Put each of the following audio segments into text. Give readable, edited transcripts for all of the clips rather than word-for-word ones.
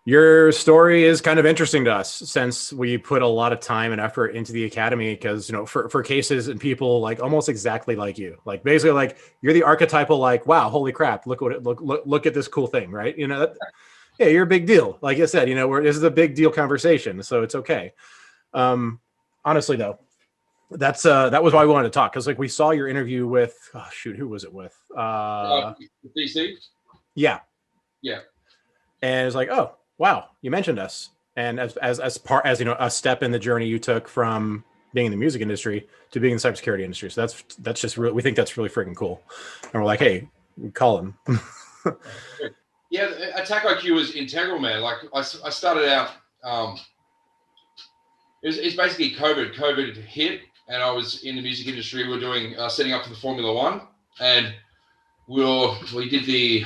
Your story is kind of interesting to us since we put a lot of time and effort into the academy because, for cases and people like almost exactly like you, like basically like you're the archetypal, like, wow, holy crap, look what it look at this cool thing, right? Yeah, you're a big deal. Like I said, this is a big deal conversation, so it's okay. Honestly though, that was why we wanted to talk because like we saw your interview with, oh shoot, who was it with? DC? Yeah. Yeah. And it's like, oh, wow, you mentioned us. And as part as a step in the journey you took from being in the music industry to being in the cybersecurity industry. So that's just really, we think that's really freaking cool. And we're like, hey, we call him. Yeah, AttackIQ was integral, man. Like I started out, it's basically COVID. COVID hit, and I was in the music industry. We were doing setting up for the Formula One, and we did the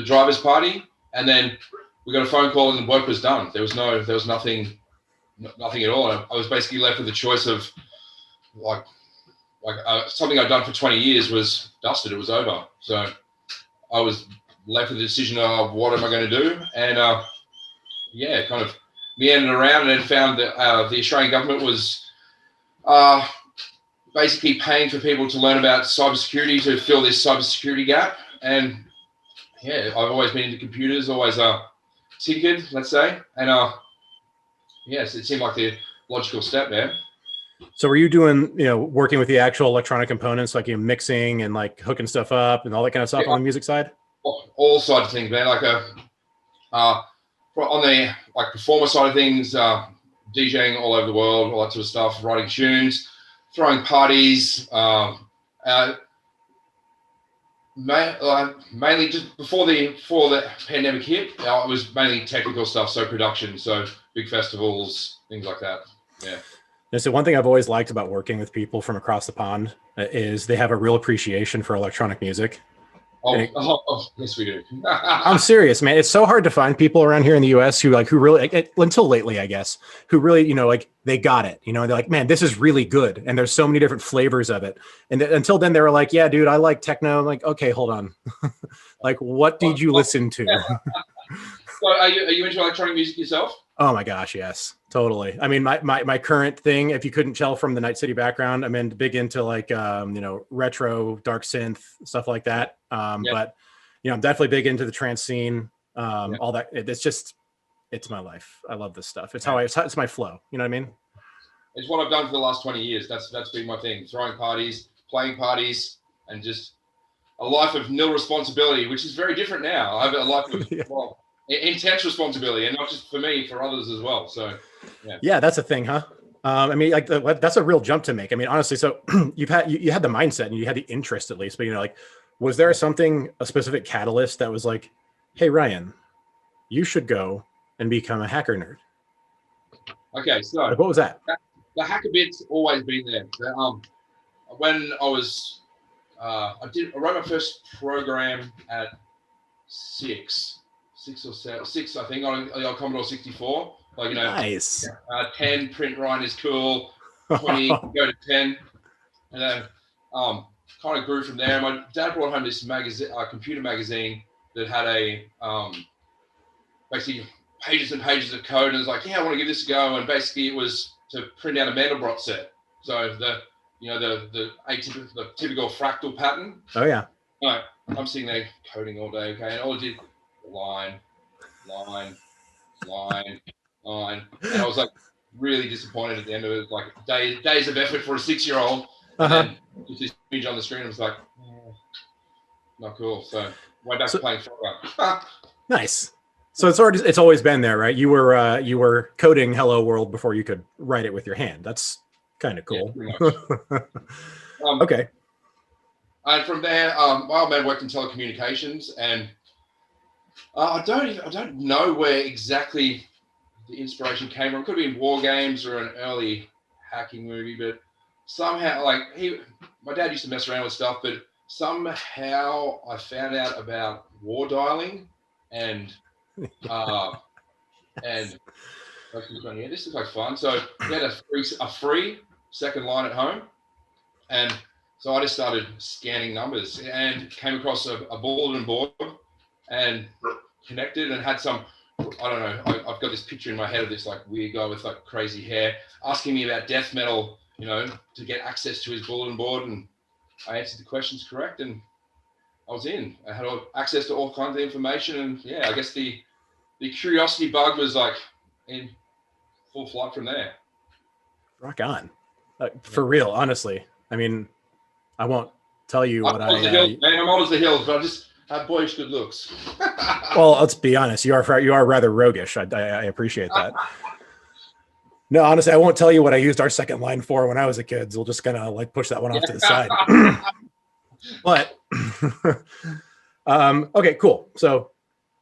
drivers' party, and then we got a phone call and the work was done. There was nothing at all. I was basically left with the choice of something I'd done for 20 years was dusted. It was over. So I was left with the decision of what am I going to do, and kind of meandered around and then found that the Australian government was basically paying for people to learn about cybersecurity to fill this cybersecurity gap. And yeah, I've always been into computers, always tinkered, let's say, and yes, it seemed like the logical step there. So were you doing, working with the actual electronic components, like mixing and like hooking stuff up and all that kind of stuff on the music side? All sides of things, man. Like on the performer side of things, DJing all over the world, all that sort of stuff, writing tunes, throwing parties, mainly just before the pandemic hit, it was mainly technical stuff, so production, so big festivals, things like that. Yeah. So one thing I've always liked about working with people from across the pond is they have a real appreciation for electronic music. Oh, yes, we do. I'm serious, man. It's so hard to find people around here in the US who really, until lately, I guess, who really, they got it, they're like, man, this is really good. And there's so many different flavors of it. And until then they were like, yeah, dude, I like techno. I'm like, okay, hold on. Like, what did you listen to? So are you into electronic music yourself? Oh my gosh, yes, totally. I mean, my current thing, if you couldn't tell from the Night City background, I'm big into like retro, dark synth, stuff like that. But I'm definitely big into the trance scene. All that. It's my life. I love this stuff. It's my flow. You know what I mean? It's what I've done for the last 20 years. That's been my thing. Throwing parties, playing parties, and just a life of nil responsibility, which is very different now. I have a life of intense responsibility, and not just for me, for others as well. So yeah, that's a thing, huh? I mean, like that's a real jump to make. I mean, honestly, so you had the mindset and you had the interest at least, but was there a specific catalyst that was like, hey Ryan, you should go and become a hacker nerd? Okay, so what was that? The hacker bit's always been there. When I was I wrote my first program at six or six, I think, on Commodore 64. Like, nice. 10 print writing is cool. 20 go to 10, and then kind of grew from there. My dad brought home this magazine, computer magazine that had a basically pages and pages of code, and was like, yeah, I want to give this a go. And basically, it was to print out a Mandelbrot set. So the typical fractal pattern. Oh yeah. Right. I'm sitting there coding all day, okay, and all I did line, and I was like really disappointed at the end of it. Like days of effort for a 6-year-old, and then just this image on the screen. I was like, not cool. So went back to playing Frogger. Nice. So it's always been there, right? You were coding Hello World before you could write it with your hand. That's kind of cool. Yeah, okay. And from there, my old man worked in telecommunications, and I don't know where exactly the inspiration came from. It could have been war games or an early hacking movie, but somehow, my dad used to mess around with stuff, but somehow I found out about war dialing and this is like fun. So he had a free second line at home, and so I just started scanning numbers and came across a bulletin board and connected and had some I don't know. I've got this picture in my head of this like weird guy with like crazy hair asking me about death metal, to get access to his bulletin board, and I answered the questions correct, and I was in. I had access to all kinds of information, and yeah, I guess the curiosity bug was like in full flight from there. Rock on, for real. Honestly, I mean, I won't tell you what I'm old as the hills, but I just have boyish good looks. Well, let's be honest. You are rather roguish. I appreciate that. No, honestly, I won't tell you what I used our second line for when I was a kid. So we're just gonna like push that one off to the side. But okay, cool. So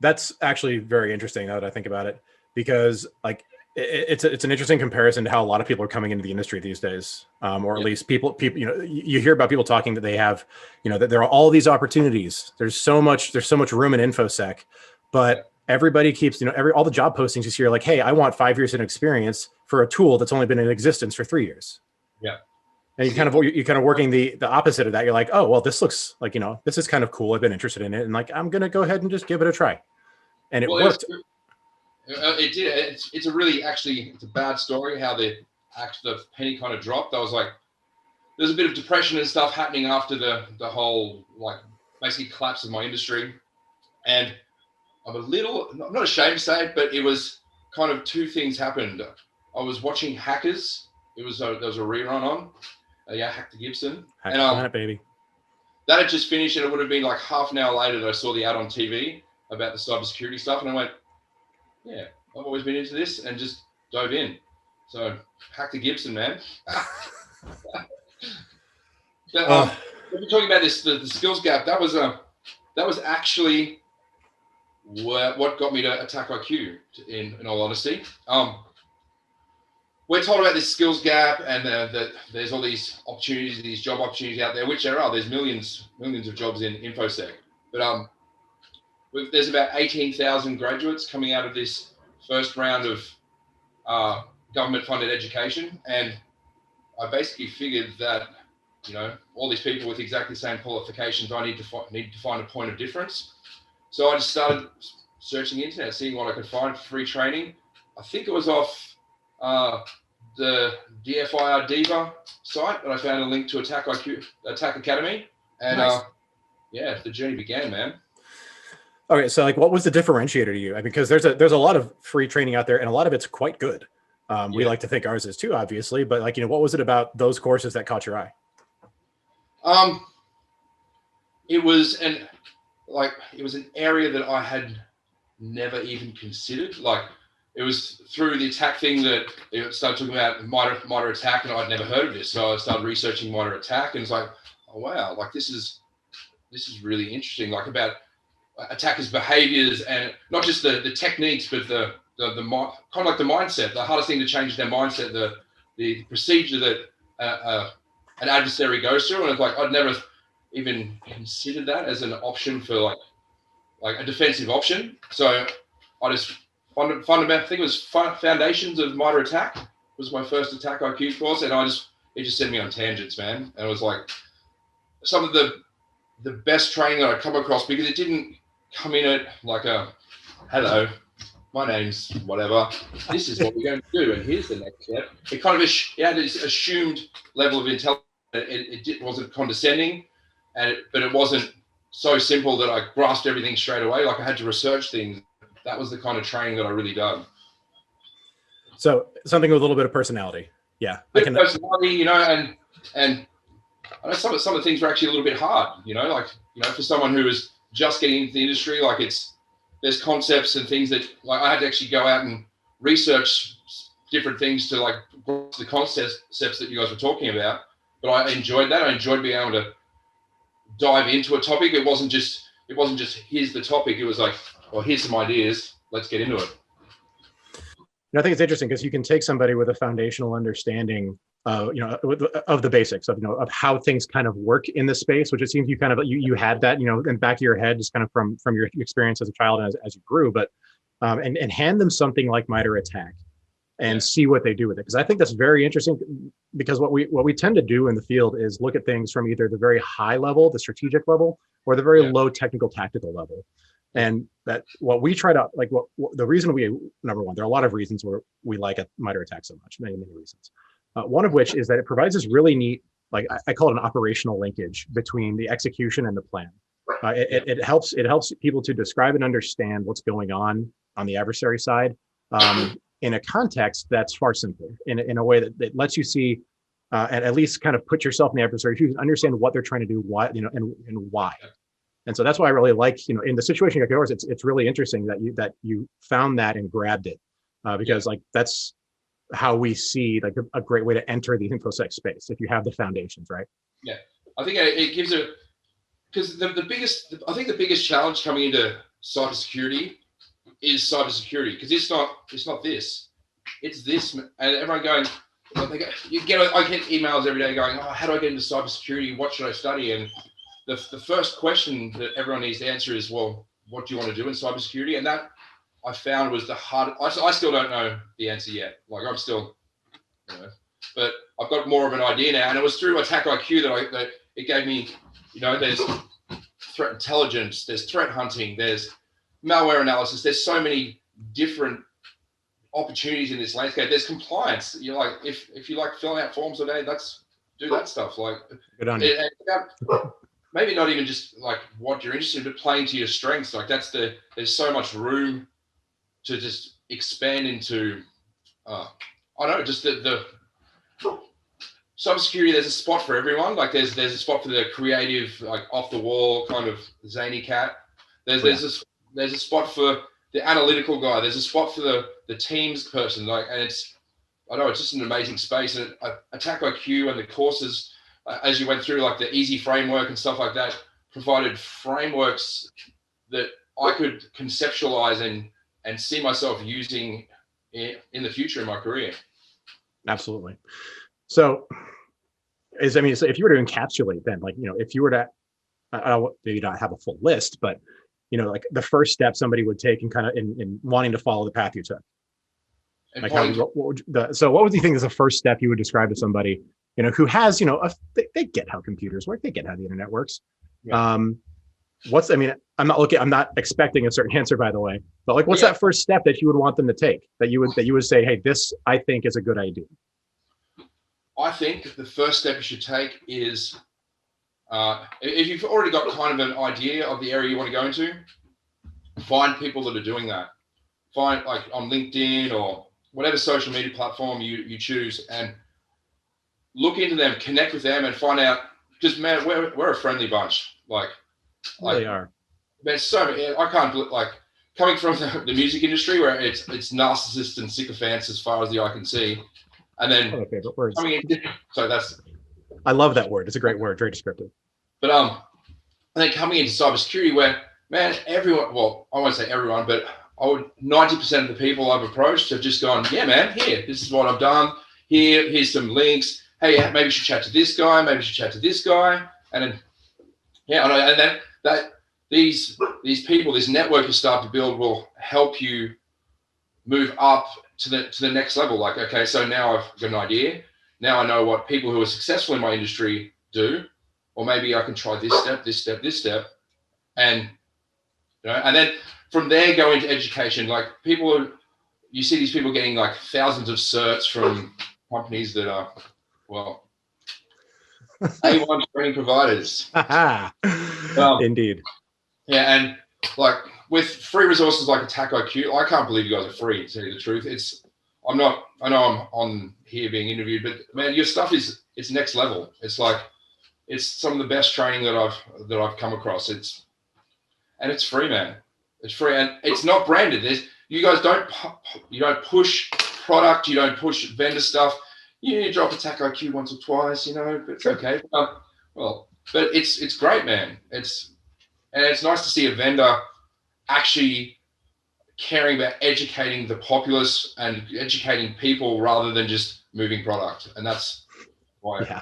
that's actually very interesting now that I think about it, because like it's an interesting comparison to how a lot of people are coming into the industry these days, or at least people, you hear about people talking that they have, that there are all these opportunities. There's so much room in InfoSec, but everybody keeps, all the job postings you see are like, hey, I want 5 years in experience for a tool that's only been in existence for 3 years. Yeah. And you kind of working the opposite of that. You're like, oh, well, this looks like, this is kind of cool. I've been interested in it. And like, I'm going to go ahead and just give it a try. And it worked. It did. It's a bad story how the penny kind of dropped. I was like, there's a bit of depression and stuff happening after the whole, like, basically collapse of my industry. And I'm not ashamed to say it, but it was kind of two things happened. I was watching Hackers. There was a rerun on. Hack the Gibson. Hack the planet, baby. That had just finished, and it would have been like half an hour later that I saw the ad on TV about the cybersecurity stuff, and I went, yeah, I've always been into this, and just dove in. So, Hack the Gibson, man. But, we're talking about this, the skills gap. That was actually what got me to AttackIQ, in all honesty. We're told about this skills gap, and that there's all these opportunities, these job opportunities out there, which there are. There's millions of jobs in InfoSec. But there's about 18,000 graduates coming out of this first round of government-funded education, and I basically figured that all these people with exactly the same qualifications, I need to find a point of difference. So I just started searching the internet, seeing what I could find for free training. I think it was off the DFIR Diva site, and I found a link to Attack Academy, and nice. The journey began, man. Okay, so like, what was the differentiator to you? Because there's a lot of free training out there, and a lot of it's quite good. We like to think ours is too, obviously, but like, what was it about those courses that caught your eye? It was an area that I had never even considered. Like, it was through the attack thing that it started talking about MITRE ATT&CK, and I'd never heard of this. So I started researching MITRE ATT&CK, and it's like, oh wow, like this is really interesting. Like, about attackers' behaviors, and not just the techniques, but the kind of like the mindset. The hardest thing to change is their mindset, the procedure that an adversary goes through. And it's like, I'd never even considered that as an option for like a defensive option. So I just fundamental, I think it was Foundations of MITRE ATT&CK was my first AttackIQ course, and it just sent me on tangents, man. And it was like some of the best training that I come across, because it didn't come in at like hello, my name's whatever, this is what we're going to do, and here's the next step. It kind of had this assumed level of intelligence. It wasn't condescending, but it wasn't so simple that I grasped everything straight away. Like, I had to research things. That was the kind of training that I really dug. So something with a little bit of personality. Yeah. Personality, and I know some of the things were actually a little bit hard, for someone who was just getting into the industry, like there's concepts and things that, like, I had to actually go out and research different things to like the concepts that you guys were talking about. But I enjoyed that. I enjoyed being able to dive into a topic. It wasn't just here's the topic. It was like, well, here's some ideas. Let's get into it. I think it's interesting because you can take somebody with a foundational understanding, of the basics of how things kind of work in the space, which it seems you had that, in the back of your head, just kind of from your experience as a child and as you grew, but and hand them something like MITRE ATT&CK and see what they do with it. Because I think that's very interesting, because what we tend to do in the field is look at things from either the very high level, the strategic level, or the very low technical tactical level. And that what we try to like, what the reason we, number one, there are a lot of reasons where we like a MITRE ATT&CK so much, many reasons. One of which is that it provides this really neat, like I call it an operational linkage between the execution and the plan. It helps people to describe and understand what's going on the adversary side in a context that's far simpler, in a way that lets you see and at least kind of put yourself in the adversary shoes, understand what they're trying to do, why, and why. And so that's why I really like, in the situation like yours, it's really interesting that you found that and grabbed it, because like that's how we see like a great way to enter the InfoSec space if you have the foundations, right? Yeah, I think it gives because I think the biggest challenge coming into cybersecurity is cybersecurity, because it's not this, it's this, and everyone going, I get emails every day going, oh, how do I get into cybersecurity? What should I study? And the first question that everyone needs to answer is, well, what do you want to do in cybersecurity? And that I found was the hard. I still don't know the answer yet. Like I'm still, but I've got more of an idea now. And it was through AttackIQ that it gave me, there's threat intelligence, there's threat hunting, there's malware analysis. There's so many different opportunities in this landscape. There's compliance. You're like, if you like filling out forms all day, do that stuff. Like, good on you. Maybe not even just like what you're interested in, but playing to your strengths. Like there's so much room to just expand into, I don't know, just the cybersecurity. There's a spot for everyone. Like there's a spot for the creative, like off the wall kind of zany cat. There's a spot for the analytical guy. There's a spot for the teams person. Like, and it's just an amazing space. And AttackIQ and the courses, as you went through, like the easy framework and stuff like that, provided frameworks that I could conceptualize and see myself using in the future in my career. Absolutely. So if you were to encapsulate then, like, if you were to, maybe not have a full list, but, like the first step somebody would take in wanting to follow the path you took. Like what would you think is the first step you would describe to somebody, who has, they get how computers work, they get how the internet works. Yeah. I'm not expecting a certain answer, by the way, but like, what's that first step that you would want them to take that you would say, hey, this I think is a good idea? I think the first step you should take is, if you've already got kind of an idea of the area you want to go into, find people that are doing that. Find like on LinkedIn or whatever social media platform you choose, and look into them, connect with them, and find out. Because man, we're a friendly bunch. Like they are. There's so many. I can't like coming from the music industry where it's narcissists and sycophants as far as the eye can see, and then favorite words. I love that word. It's a great word, very descriptive. But and then coming into cybersecurity, where man, everyone. Well, I won't say everyone, but 90% of the people I've approached have just gone, yeah, man, here, this is what I've done. Here's some links. Hey, maybe you should chat to this guy. Maybe you should chat to this guy. And then, these people, this network you start to build will help you move up to the next level. Like, okay, so now I've got an idea. Now I know what people who are successful in my industry do, or maybe I can try this step, and and then from there go into education. Like you see these people getting like thousands of certs from companies that are, well, A1 training providers. Indeed. Yeah, and like with free resources like AttackIQ, I can't believe you guys are free, to tell you the truth. I know I'm on here being interviewed, but man, your stuff it's next level. It's some of the best training that I've come across. It's free, man. It's free, and it's not branded. You guys don't push product, you don't push vendor stuff. You drop AttackIQ once or twice, but it's okay. But it's great, man. It's nice to see a vendor actually caring about educating the populace and educating people rather than just moving product. And that's why. Yeah.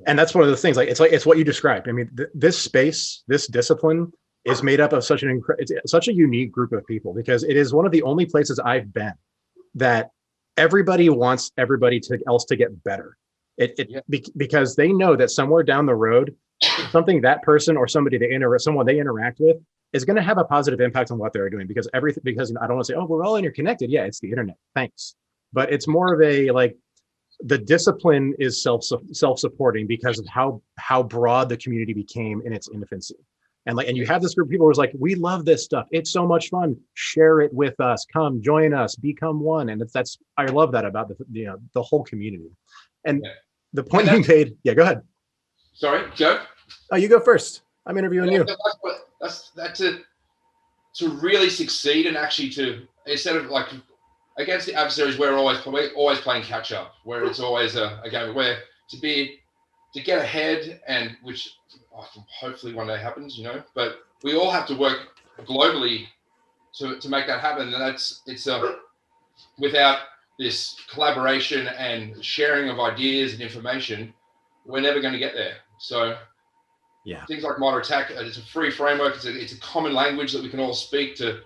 And that's one of the things. It's what you described. I mean, this space, this discipline, is made up of such a unique group of people, because it is one of the only places I've been that everybody wants everybody else to get better. Because they know that somewhere down the road, something that person or someone they interact with is going to have a positive impact on what they're doing, because everything, because I don't want to say, oh, we're all interconnected. Yeah, it's the internet. Thanks. But it's more of a like, the discipline is self-supporting because of how broad the community became in its infancy. And you have this group of people who's like, we love this stuff. It's so much fun. Share it with us. Come join us. Become one. And that's I love that about the whole community. And the point you made. Yeah, go ahead. Sorry, Joe. Oh, you go first. I'm interviewing you. That's it. To really succeed and actually to, instead of like against the adversaries, we're always playing catch up, where it's always a game where to get ahead, and which hopefully one day happens, but we all have to work globally to make that happen. And it's without this collaboration and sharing of ideas and information, we're never going to get there. So yeah, things like Modern Attack, it's a free framework. It's a common language that we can all speak to.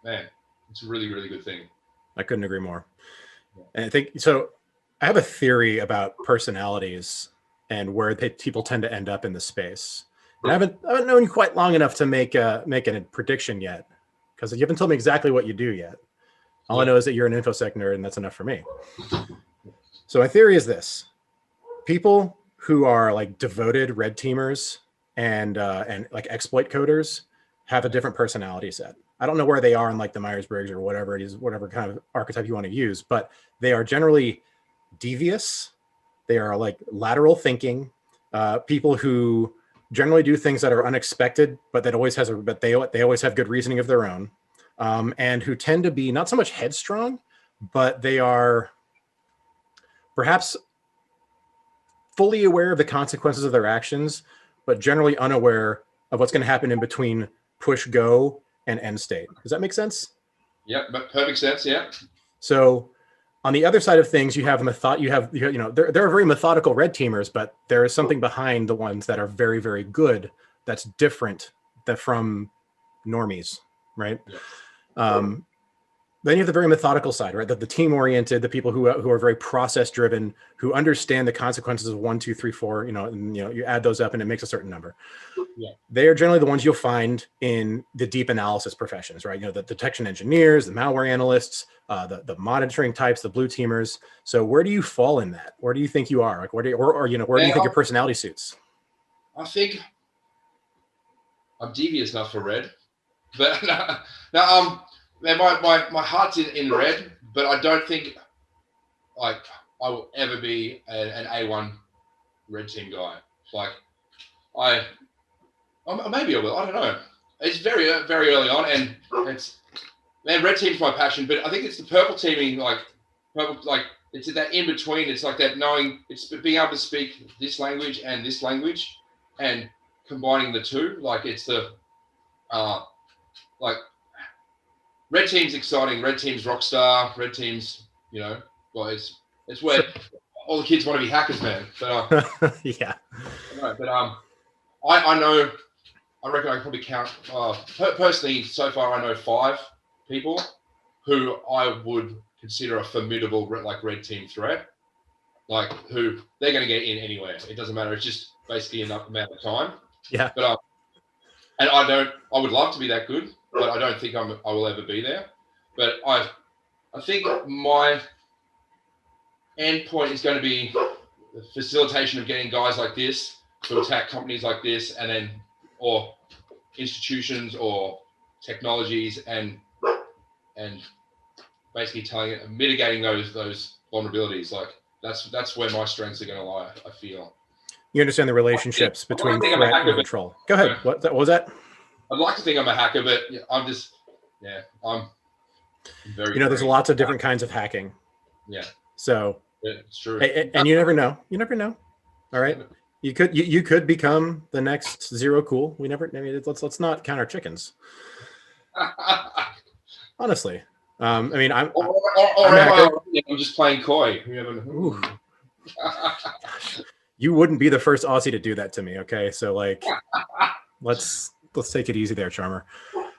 Man, it's a really, really good thing. I couldn't agree more. And I think so. I have a theory about personalities and where people tend to end up in the space. And I haven't known you quite long enough to make a prediction yet, because you haven't told me exactly what you do yet. All I know is that you're an InfoSec nerd, and that's enough for me. So my theory is this: people who are like devoted red teamers and like exploit coders have a different personality set. I don't know where they are in like the Myers-Briggs or whatever it is, whatever kind of archetype you want to use, but they are generally devious. They are like lateral thinking, people who generally do things that are unexpected, but they always have good reasoning of their own, and who tend to be not so much headstrong, but they are perhaps fully aware of the consequences of their actions, but generally unaware of what's going to happen in between push go and end state. Does that make sense? Yeah, perfect sense. Yeah. So on the other side of things, you have there are very methodical red teamers, but there is something behind the ones that are very, very good. That's different from normies, right? Yeah. Then you have the very methodical side, right? The team-oriented, the people who are very process-driven, who understand the consequences of 1, 2, 3, 4. You add those up and it makes a certain number. Yeah. They are generally the ones you'll find in the deep analysis professions, right? The detection engineers, the malware analysts, the monitoring types, the blue teamers. So where do you fall in that? Where do you think you are? Like, where do you think your personality suits? I think I'm devious enough for red, but no. Man, my heart's in red, but I don't think like I will ever be an A1 red team guy. Like maybe I will. I don't know. It's very, very early on, and red team's my passion. But I think it's the purple teaming, it's that in between. It's like that knowing, it's being able to speak this language and this language, and combining the two. Like it's the red team's exciting. Red team's rockstar. Red team's, it's where all the kids want to be hackers, man. But yeah. But I know. I reckon I can probably count. Personally, so far I know 5 people who I would consider a formidable red team threat. Like who they're going to get in anywhere. It doesn't matter. It's just basically enough amount of time. Yeah. But and I would love to be that good, but I don't think I will ever be there. But I think my end point is going to be the facilitation of getting guys like this to attack companies like this, and then or institutions or technologies, and basically mitigating those vulnerabilities. Like that's where my strengths are going to lie. I feel. You understand the relationships between threat and control. Go ahead. What was that? I'd like to think I'm a hacker, but I'm just, I'm very. There's lots of different kinds of hacking. Yeah. So. Yeah, it's true. And you never know. You never know. All right. You could become the next Zero Cool. Let's not count our chickens. Honestly. I'm just playing coy. You wouldn't be the first Aussie to do that to me, okay? So let's take it easy there, Charmer.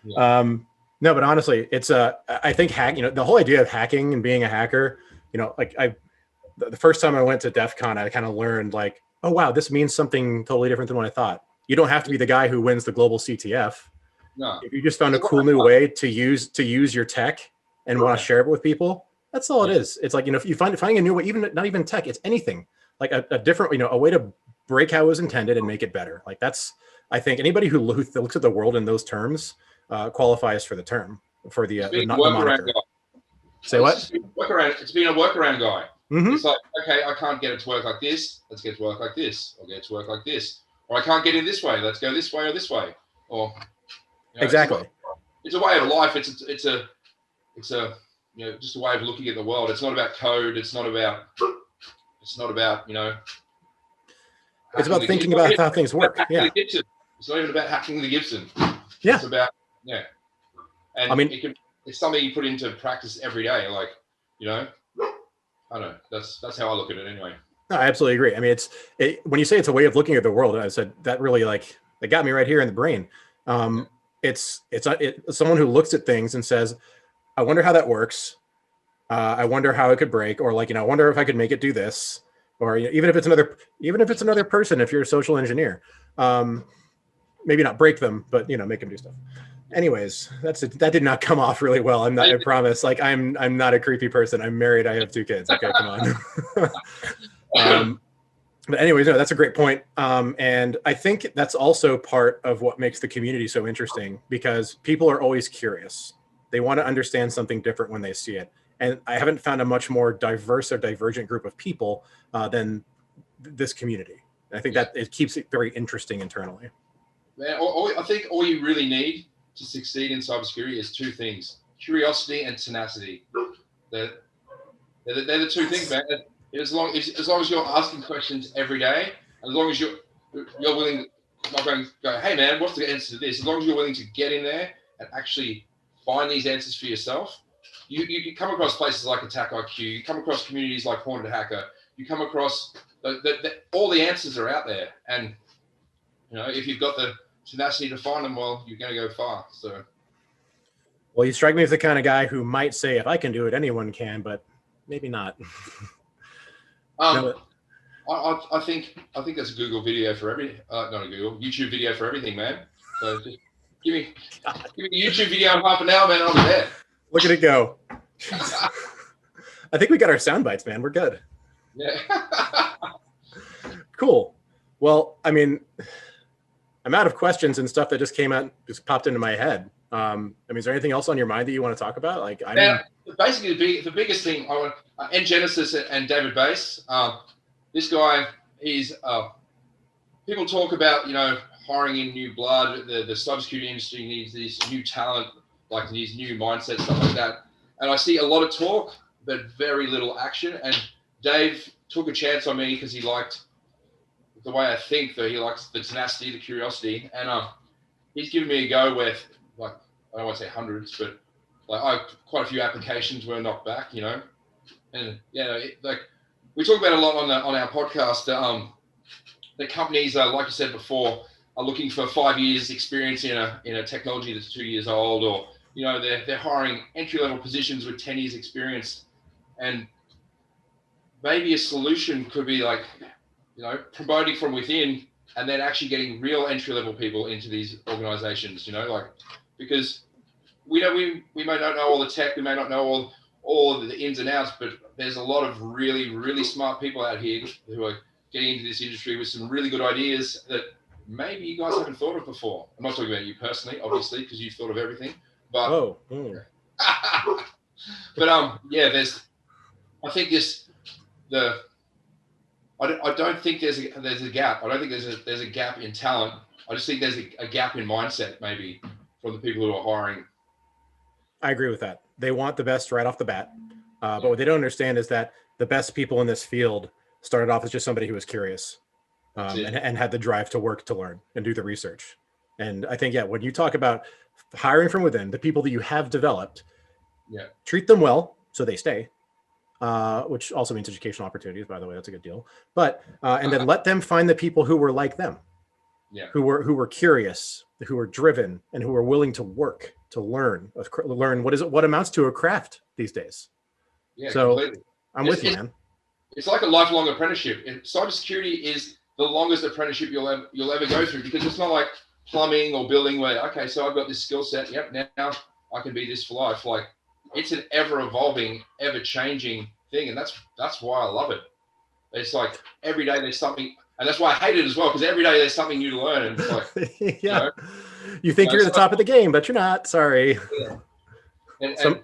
Yeah. No, but honestly, it's I think the whole idea of hacking and being a hacker, the first time I went to DEF CON, I kind of learned oh wow, this means something totally different than what I thought. You don't have to be the guy who wins the global CTF. No. If you just found a cool new way to use your tech and want to share it with people, that's all it is. It's like, if you finding a new way, even not even tech, it's anything, like a different, a way to break how it was intended and make it better. Like I think anybody who looks at the world in those terms qualifies for the term, for the not the moniker. Guy. Say what? It's been a workaround guy. Mm-hmm. It's like, okay, I can't get it to work like this. Let's get it to work like this. I'll get it to work like this. Or I can't get in this way. Let's go this way or this way. Or exactly. It's a way of life. It's a just a way of looking at the world. It's not about code. It's not about It's about thinking about how things work. Yeah. It's not even about hacking the Gibson. Yeah. It's about And I mean, it's something you put into practice every day. Like, I don't know. That's how I look at it anyway. No, I absolutely agree. I mean, when you say it's a way of looking at the world, I said that really that got me right here in the brain. It's someone who looks at things and says, I wonder how that works. I wonder how it could break, or I wonder if I could make it do this, or even if it's another person, if you're a social engineer, maybe not break them, but make them do stuff. Anyways, that did not come off really well. I promise. Like I'm not a creepy person. I'm married. I have 2 kids. Okay, come on. But anyways, no, that's a great point. And I think that's also part of what makes the community so interesting, because people are always curious. They want to understand something different when they see it. And I haven't found a much more diverse or divergent group of people than this community. I think that it keeps it very interesting internally. Man, I think all you really need to succeed in cybersecurity is 2 things: curiosity and tenacity. They're the 2 things, man. As long as you're asking questions every day, as long as you're willing, not going to go, hey man, what's the answer to this? As long as you're willing to get in there and actually find these answers for yourself, you can come across places like AttackIQ, you come across communities like Haunted Hacker, you come across all the answers are out there, and if you've got the tenacity to find them, well, you're going to go far. So, well, you strike me as the kind of guy who might say, if I can do it, anyone can, but maybe not. I think there's a Google video for YouTube video for everything, man. So just give me a YouTube video in half an hour, man. I'm there. Look at it go. I think we got our sound bites, man. We're good. Yeah. Cool. Well, I mean, I'm out of questions and stuff that just popped into my head. Is there anything else on your mind that you want to talk about? Basically, the biggest thing I want, Genesis and David Bass. This guy, he's people talk about hiring in new blood. The cybersecurity industry needs this new talent, like these new mindsets, stuff like that. And I see a lot of talk, but very little action. And Dave took a chance on me because he liked the way I think. He likes the tenacity, the curiosity, and he's given me a go with, like, I don't want to say hundreds, but quite a few applications were knocked back, and we talk about a lot on our podcast. The companies, like you said before, are looking for 5 years experience in a technology that's 2 years old, or they're hiring entry-level positions with 10 years experience. And maybe a solution could be like, promoting from within and then actually getting real entry-level people into these organizations, because we may not know all the tech, we may not know all of the ins and outs, but there's a lot of really, really smart people out here who are getting into this industry with some really good ideas that maybe you guys haven't thought of before. I'm not talking about you personally, obviously, because you've thought of everything. But but I think I don't think there's a gap. I don't think there's a gap in talent. I just think there's a gap in mindset, maybe, from the people who are hiring. I agree with that. They want the best right off the bat. But what they don't understand is that the best people in this field started off as just somebody who was curious and had the drive to work, to learn, and do the research. And I think, when you talk about hiring from within, the people that you have developed, treat them well so they stay. Which also means educational opportunities, by the way. That's a good deal. But and then let them find the people who were like them, who were curious, who were driven, and who were willing to work, to learn what amounts to a craft these days. Yeah, so completely. I'm with you, man. It's like a lifelong apprenticeship. Cybersecurity is the longest apprenticeship you'll ever go through, because it's not like plumbing or building where, okay, so I've got this skill set. Yep, now I can be this for life. Like, it's an ever evolving, ever changing thing. And that's why I love it. It's like every day there's something, and that's why I hate it as well, because every day there's something new to learn. And it's like, yeah, you think you're at the top of the game, but you're not. Sorry. Yeah. And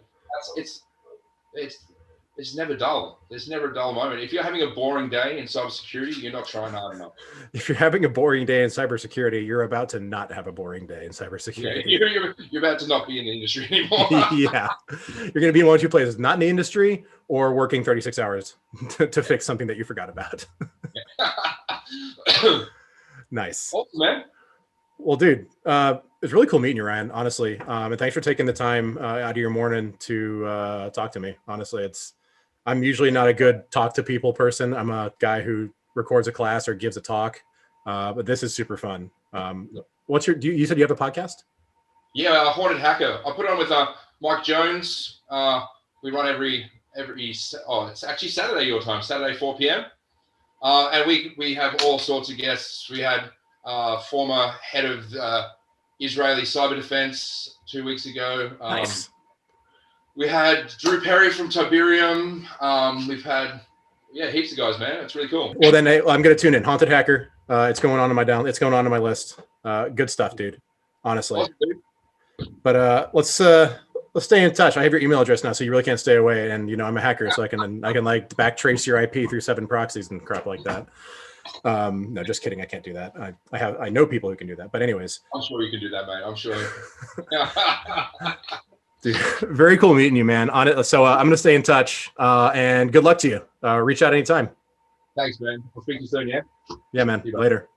it's never dull. There's never a dull moment. If you're having a boring day in cybersecurity, you're not trying hard enough. If you're having a boring day in cybersecurity, you're about to not have a boring day in cybersecurity. Yeah, you're about to not be in the industry anymore. Yeah, you're going to be in one of two places: not in the industry, or working 36 hours to fix something that you forgot about. Nice. Awesome, man. Well, dude, it's really cool meeting you, Ryan, honestly. And thanks for taking the time out of your morning to talk to me. Honestly, I'm usually not a good talk to people person. I'm a guy who records a class or gives a talk, but this is super fun. You said you have a podcast? Yeah, Haunted Hacker. I put it on with Mike Jones. We run every it's actually Saturday your time, Saturday 4 p.m. And we have all sorts of guests. We had former head of Israeli cyber defense 2 weeks ago. Nice. We had Drew Perry from Tiberium. We've had heaps of guys, man. It's really cool. Well, then I'm going to tune in. Haunted Hacker. It's going on It's going on my list. Good stuff, dude. Honestly. Awesome, dude. But let's stay in touch. I have your email address now, so you really can't stay away. And I'm a hacker, so I can like backtrace your IP through 7 proxies and crap like that. No, just kidding. I can't do that. I know people who can do that. But anyways, I'm sure you can do that, mate. I'm sure. Dude, very cool meeting you, man. On it. So I'm gonna stay in touch. And good luck to you. Reach out anytime. Thanks, man. I'll speak to you soon. Yeah. Yeah, man. Later.